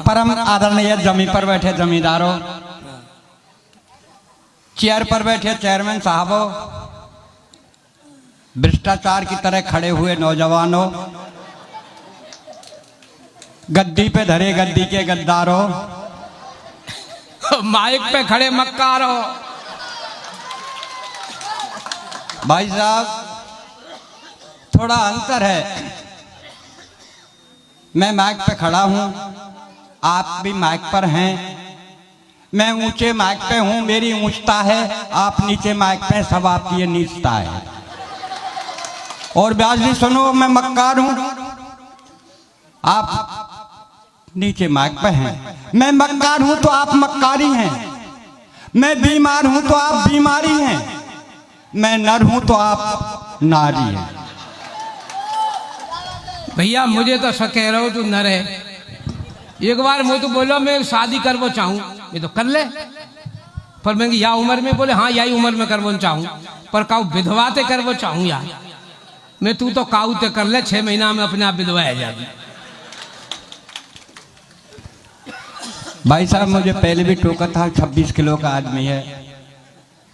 परम आदरणीय जमी पर बैठे जमींदारों, चेयर पर बैठे चेयरमैन साहबों, भ्रष्टाचार की तरह खड़े हुए नौजवानों, गद्दी पे धरे गद्दी के गद्दारों, माइक पे खड़े मक्कारों। भाई साहब थोड़ा अंतर है, मैं माइक पे खड़ा हूं, आप भी माइक पर हैं। मैं ऊंचे माइक पे हूं, मेरी ऊंचता है, आप नीचे माइक पे, सब आपकी ये नीचता है। और ब्यास जी सुनो, मैं मक्कार हूं, आप नीचे माइक पे हैं। मैं मक्कार हूं तो आप मक्कारी हैं, मैं बीमार हूं तो आप बीमारी हैं, मैं नर हूं तो आप नारी हैं। भैया मुझे तो सच कह रहा हूं, तू नर है। एक बार मैं तो बोलो मैं शादी करवो चाहूं, मैं तो कर ले, पर मैं या उम्र में बोले हाँ यही उम्र में करवो चाहूं, पर काऊ विधवा ते करवो चाहूं यार। मैं तू तो काऊ ते कर ले, 6 महीना में अपने आप विधवा है जाती। भाई साहब मुझे पहले भी टोका था, 26 किलो का आदमी है,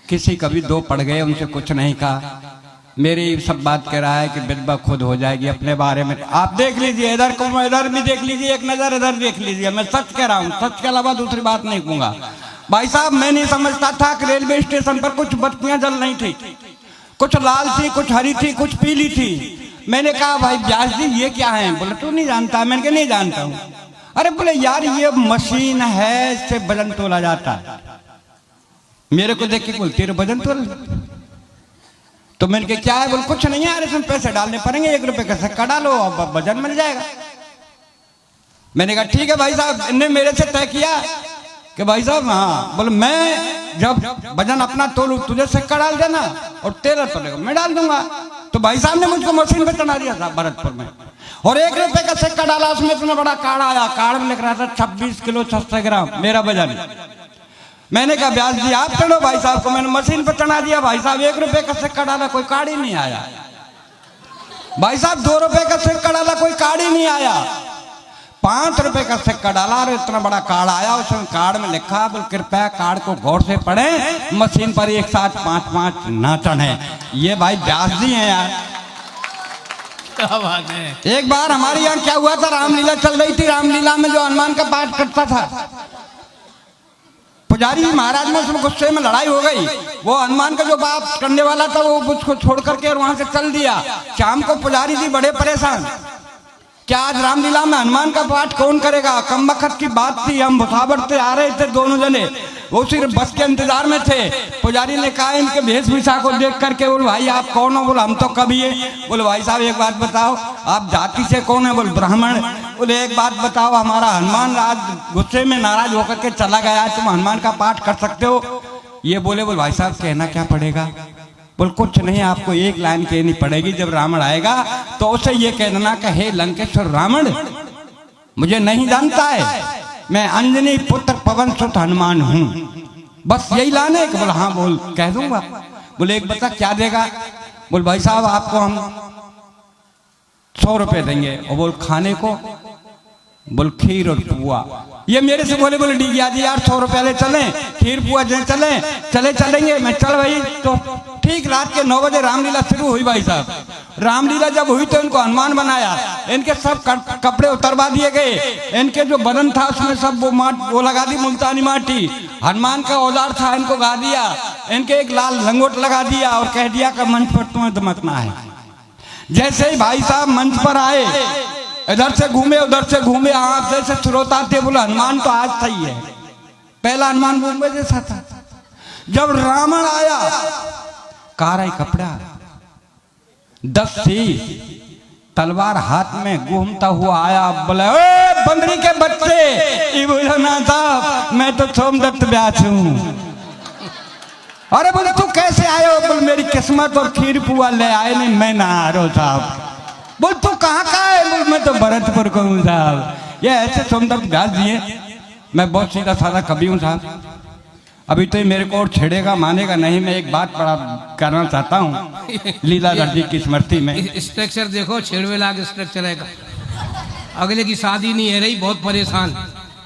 किसी कभी 2 पड़ गए, उनसे कुछ नहीं कहा। मेरी सब बात कह रहा है कि विधवा खुद हो जाएगी अपने बारे में। आप देख लीजिए, इधर को इधर भी देख लीजिए, एक नजर इधर देख लीजिए, मैं सच कह रहा हूँ, सच के अलावा दूसरी बात नहीं कहूंगा। भाई साहब मैं नहीं समझता था कि रेलवे स्टेशन पर कुछ बत्तियां जल रही थी, कुछ लाल थी, कुछ हरी थी, कुछ पीली थी। मैंने कहा भाई व्यास जी ये क्या है? बोले तू नहीं जानता? मैंने कहा नहीं जानता हूँ। अरे बोले यार ये मशीन है, इससे वजन तोला जाता है। मेरे को देख के बोलती है वजन तोल, तो मैंने कहा क्या है? बोले कुछ नहीं है, इसमें पैसे डालने पड़ेंगे, 1 रुपए का सिक्का डालो और वजन मिल जाएगा। मैंने कहा ठीक है भाई साहब। इन्हें मेरे से तय किया कि भाई साहब हाँ, बोले मैं जब वजन अपना तोलूं तुझे सिक्का डाल देना और तेरा तोलेगा मैं डाल दूंगा। तो भाई साहब ने मुझको मशीन पे चढ़ा दिया था भरतपुर में, और 1 रुपए का सिक्का डाला, उसमें इतना बड़ा कार्ड आया, कार्ड में लिख रहा था 26 किलो 600 ग्राम मेरा वजन। मैंने कहा व्यास जी आप चढ़ो भाई साहब को। मैंने मशीन पर चढ़ा दिया, भाई साहब 1 रुपए का सिक्का डाला, कोई कार्ड ही नहीं आया। भाई साहब 2 रुपए का सिक्का डाला, कोई कार्ड ही नहीं आया। 5 रुपए का सिक्का डाला और इतना बड़ा कार्ड आया, उसमें कार्ड में लिखा बोल कृपया कार्ड को गौर से पढ़ें, मशीन पर एक साथ 5-5 ना चढ़े। ये भाई व्यास जी हैं यार। क्या बात है। एक बार हमारे यहाँ क्या हुआ था, रामलीला चल रही थी, रामलीला में जो हनुमान का पाठ करता था पुजारी महाराज में, उसमें गुस्से में लड़ाई हो गई। वो हनुमान का जो बाप करने वाला था वो उसको छोड़ करके और वहां से चल दिया। शाम को पुजारी जी बड़े परेशान, क्या आज रामलीला में हनुमान का पाठ कौन करेगा? कम वक्त की बात थी, हम भुसावट से आ रहे थे दोनों जने, वो सिर्फ बस के इंतजार में थे। पुजारी ने कहा इनके वेशभूषा को देख करके, बोले भाई आप कौन हो? बोले हम तो कभी है। बोले भाई साहब एक बात बताओ आप जाति से कौन है? बोले ब्राह्मण। बोले एक बात बताओ, हमारा हनुमान आज गुस्से में नाराज होकर के चला गया, तुम हनुमान का पाठ कर सकते हो? ये बोले भाई साहब कहना क्या पड़ेगा? बोल कुछ नहीं, आपको एक लाइन कहनी पड़ेगी, जब रावण आएगा तो उसे ये कह देना कि हे लंकेश्वर रावण मुझे नहीं जानता है, मैं अंजनी पुत्र पवन सुत हनुमान हूं, बस यही लाने है। बोल हाँ बोल कह दूंगा। बोले एक बता क्या देगा? बोल भाई साहब आपको हम 100 रुपए देंगे। और बोल खाने को? बोल खीर और पुआ। ये मेरे से बोले डीगिया जी यार 100 रुपए ले चले, खीर पुआ दे चलेंगे। मैं चल भाई। तो ठीक रात के 9 बजे रामलीला शुरू हुई। भाई साहब रामलीला जब हुई तो इनको हनुमान बनाया, इनके सब कपड़े उतरवा दिए गए, इनके जो बदन था उसमें सब वो लगा दी मुल्तानी माटी, हनुमान का औजार था इनको गा दिया, इनके एक लाल लंगोट लगा दिया और कह दिया कि मंच पर तुम्हें दमकना है। जैसे ही भाई साहब मंच पर आए, इधर से घूमे उधर से घूमे, आप जैसे श्रोता थे बोले हनुमान तो आज सही है। पहला हनुमान मुंबई जैसा था। जब रावण आया कारा कपड़ा 10 थी, तलवार हाथ में घूमता हुआ आया। बोले ओ बंदरी के बच्चे, ये बोला ना था मैं तो सोमदत्त व्यास हूं। अरे बोले तू कैसे आए हो? बोले मेरी किस्मत और खीर पुआ ले आए नहीं, मैं ना आ रहा साहब। बोल तू कहाँ का है? बोल मैं तो भरतपुर को हूँ साहब। ये ऐसे सोमदत्त व्यास जी हैं, मैं बहुत सीधा साधा कवि हूँ साहब। अभी तो ये मेरे को और छेड़ेगा मानेगा नहीं। मैं एक बात बड़ा करना चाहता हूँ लीलाधर जी की स्मृति में। स्ट्रक्चर देखो, छेड़वे लाग स्ट्रक्चर है। अगले की शादी नहीं है रही, बहुत परेशान।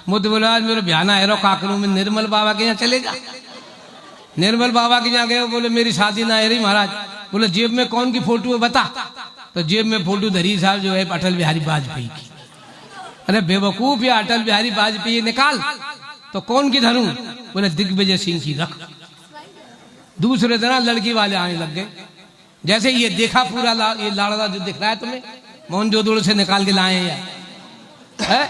मुझे बोला आज मेरे बयाना है काकरू में निर्मल बाबा के यहाँ चले जा। निर्मल बाबा के यहाँ गए, बोले मेरी शादी ना है रही महाराज। बोले जेब में कौन की फोटो है बता। तो जेब में फोटो धरी साहब जो है अटल बिहारी वाजपेयी की। अरे बेवकूफ, या अटल बिहारी वाजपेयी निकाल तो कौन की धरूं। बोले दिग्विजय सिंह की रख। दूसरे दिन लड़की वाले आने लग गए। जैसे ये देखा पूरा ये लाड़वा जो दिख रहा है तुम्हें, मोहनजोदड़ो से निकाल के लाए है?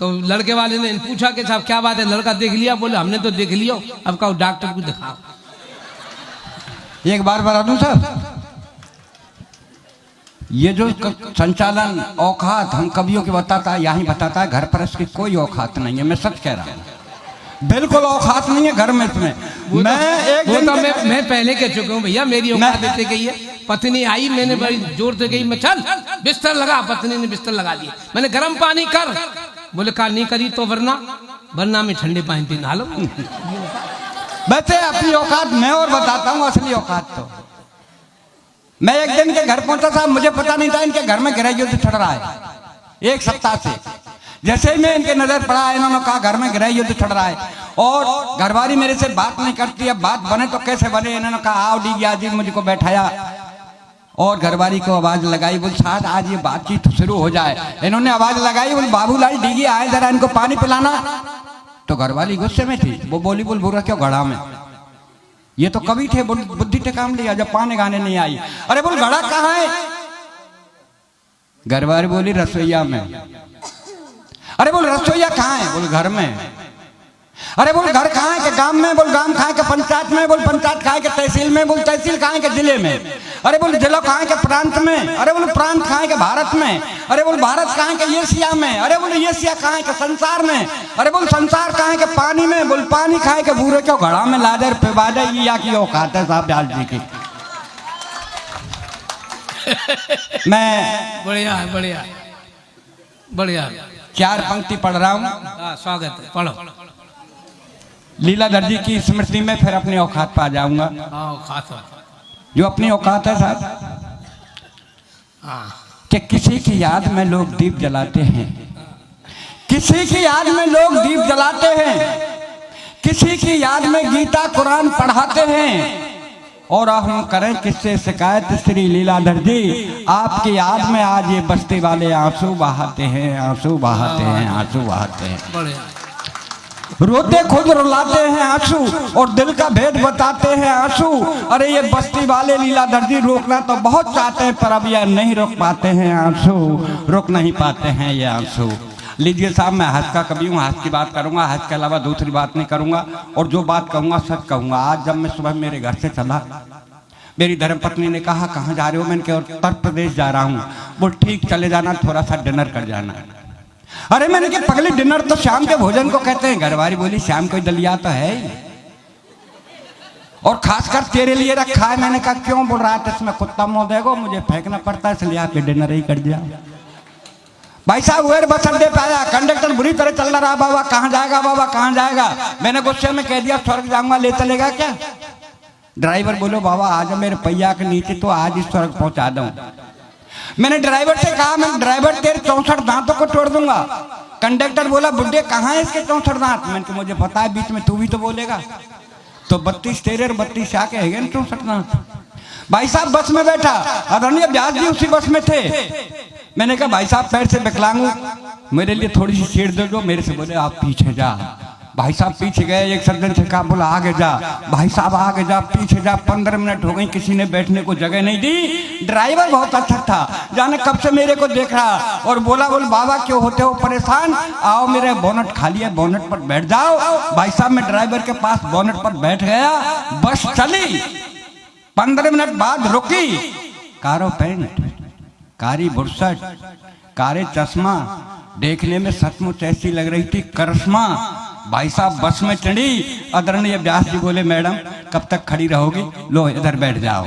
तो लड़के वाले ने पूछा कि साहब क्या बात है, लड़का देख लिया? बोले हमने तो देख लिया, अब कहो डॉक्टर को दिखाओ। एक बार बता दूं सर, ये जो संचालन औकात हम कवियों के बताता है, यही बताता है, घर पर इसकी कोई औकात नहीं है। मैं सच कह रहा हूँ, बिल्कुल औकात नहीं है घर में इसमें। मैं पहले कह चुका हूँ भैया, मेरी औकात देते गई है। पत्नी आई, मैंने बड़ी जोर से गई, मैं चल बिस्तर लगा। पत्नी ने बिस्तर लगा दिया। मैंने गर्म पानी कर, बोले काल नहीं करी तो वरना में ठंडे पानी से नहा लो। वैसे अपनी औकात मैं और बताता हूँ, असली औकात तो मैं एक दिन के घर पहुंचा था, मुझे पता नहीं था इनके घर में गृह युद्ध चढ़ रहा है 1 सप्ताह से। जैसे ही मैं इनके नजर पड़ा, इन्होंने कहा घर में गृह युद्ध चढ़ रहा है और घरवाली मेरे से बात नहीं करती। अब बात बने तो कैसे बने। इन्होंने कहा आओ डी जी, मुझको बैठाया और घरवाली को आवाज लगाई, बोल शायद आज ये बातचीत शुरू हो जाए। इन्होंने आवाज लगाई, बोल बाबूलाल डीगी आए जरा इनको पानी पिलाना। तो घरवाली गुस्से में थी, वो बोली बोल बुरा क्यों घड़ा में, ये तो कवि थे, बुद्धि पे काम लिया जब पानी गाने नहीं आई। अरे बोल घड़ा कहाँ है? घरवाली बोली रसोईया में। अरे बोल रसोईया कहाँ है? बोल घर में। अरे बोल घर कहाँ है? के गांव में। बोल गांव कहाँ है? के पंचायत में। बोल पंचायत कहाँ है? के तहसील में। बोल तहसील कहाँ है? के जिले में। अरे बोल जिला कहाँ है? के प्रांत में। अरे बोल प्रांत कहाँ है? के भारत में। अरे बोल भारत कहाँ है? के एशिया में। अरे बोल एशिया कहाँ है? के संसार में। अरे बोल संसार कहाँ है? के पानी में। बोल पानी कहाँ है? के बूरे क्यों घड़ा में लादर पे बादे या की औकात है साहब ब्याल जी की। मैं बढ़िया बढ़िया बढ़िया 4 पंक्ति पढ़ रहा हूँ। स्वागत है, पढ़ो। लीलाधर जी की स्मृति में फिर अपनी औकात पर आ जाऊंगा। जो अपनी औकात है साहब, कि किसी की याद में लोग दीप जलाते हैं, किसी की याद में लोग दीप जलाते हैं, किसी की याद में गीता कुरान पढ़ाते हैं। और हम करें किससे शिकायत श्री लीलाधर जी, आपकी याद में आज ये बस्ती वाले आंसू बहाते हैं, आंसू बहाते हैं, आंसू बहाते हैं। रोते खुद रुलाते हैं आंसू और दिल का भेद बताते हैं आंसू। अरे ये बस्ती वाले लीलाधर जी रोकना तो बहुत चाहते हैं, पर अब ये नहीं रोक पाते हैं आंसू, रोक नहीं पाते हैं ये आंसू। लीजिए साहब, मैं हंस का कवि हूँ, हंस की बात करूंगा, हंस के अलावा दूसरी बात नहीं करूंगा। और जो बात कहूंगा सच कहूंगा। आज जब मैं सुबह मेरे घर से चला, मेरी धर्मपत्नी ने कहा कहाँ जा रहे हो? मैंने कहा उत्तर प्रदेश जा रहा हूँ। बोल ठीक, चले जाना, थोड़ा सा डिनर कर जाना। अरे मैंने कहा पगली डिनर तो शाम के भोजन को कहते हैं। घरवाली बोली शाम को दलिया तो है ही, और खासकर तेरे लिए रखा है। मैंने कहा क्यों? बोल रहा था इसमें कुत्ता मुंह देगा, मुझे फेंकना पड़ता है, इसलिए आपके डिनर ही कर दिया। भाई साहब वेर बस अड्डे पे आया, कंडक्टर बुरी तरह चल रहा, बाबा कहाँ जाएगा, बाबा कहाँ जाएगा? मैंने गुस्से में कह दिया स्वर्ग जाऊंगा, ले चलेगा क्या? ड्राइवर बोलो बाबा आज मेरे पहिया के नीचे तो आज ही स्वर्ग पहुंचा दूं। मैंने ड्राइवर से कहा मैं ड्राइवर तेरे 64 दांतों को तोड़ दूंगा। कंडक्टर बोला बुड्ढे कहाँ है इसके 64 दांत? मैंने कहा मुझे पता है, बीच में तू भी तो बोलेगा। तो 32 तेरे और 32 आके है 64 दांत। भाई साहब बस में बैठा, आदरणीय व्यास जी उसी बस में थे। मैंने कहा भाई साहब पैर से विकलांग हूं, मेरे लिए थोड़ी सी सीट दे दो। मेरे से बोले आप पीछे जा। भाई साहब पीछे गए, एक सर्जन से कहा, बोला आगे जा। भाई साहब आगे जा, पीछे जा। 15 मिनट हो गई, किसी ने बैठने को जगह नहीं दी। ड्राइवर बहुत अच्छा था, जाने कब से मेरे को देख रहा और बोला बोल बाबा क्यों होते हो परेशान, आओ मेरे बोनट खाली है, बोनट पर बैठ जाओ। भाई साहब मैं ड्राइवर के पास बोनट पर बैठ गया, बस चली। 15 मिनट बाद रुकी। कारो पैंट, कारी बुरसट, कारे चश्मा, देखने में सचमुच ऐसी लग रही थी करिश्मा। भाई साहब बस में चढ़ी। आदरणीय व्यास जी बोले मैडम कब तक खड़ी रहोगी, लो इधर बैठ जाओ।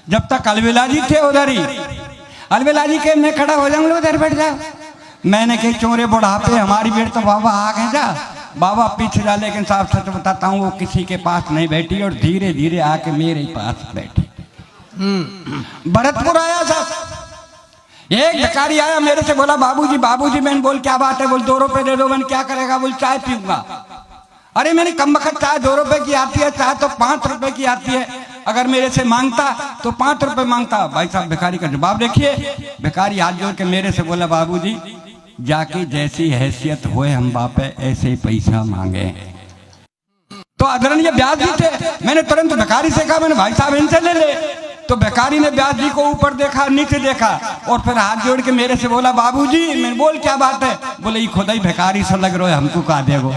जब तक अलवेला जी थे उधर ही, अलवेला जी के मैं खड़ा हो जाऊंगा, उधर बैठ जाओ। मैंने कही चोरे बुढ़ापे हमारी बेट तो बाबा आगे जा, बाबा पीछे जा। लेकिन साहब सच बताता हूँ वो किसी के पास नहीं बैठी और धीरे धीरे आके मेरे ही पास बैठी। भरतपुर आया साहब, एक भिखारी आया मेरे से बोला बाबूजी बाबूजी। मैंने बोल क्या बात है? बोल 2 रुपए दे दो। मैंने क्या करेगा? बोल चाय पीऊंगा। अरे मैंने कम वक्त चाय 2 रुपए की आती है, चाय तो 5 रुपए की आती है। अगर मेरे से मांगता तो 5 रुपए मांगता। भाई साहब भिखारी का जवाब देखिए। भिखारी हाथ जोड़ के मेरे से बोला बाबूजी जाके जैसी हैसियत होए हम बापे ऐसे ही पैसा मांगे। तो आदरणीय व्यास जी थे। मैंने तुरंत भिखारी से कहा मैंने भाई साहब इनसे ले ले। तो भिखारी ने व्यास जी को ऊपर देखा नीचे देखा और फिर हाथ जोड़ के मेरे से बोला बाबूजी। मैंने बोल क्या बात है? बोले ये खुदा ही भिखारी सा लग रहा है हमको कहा देगो।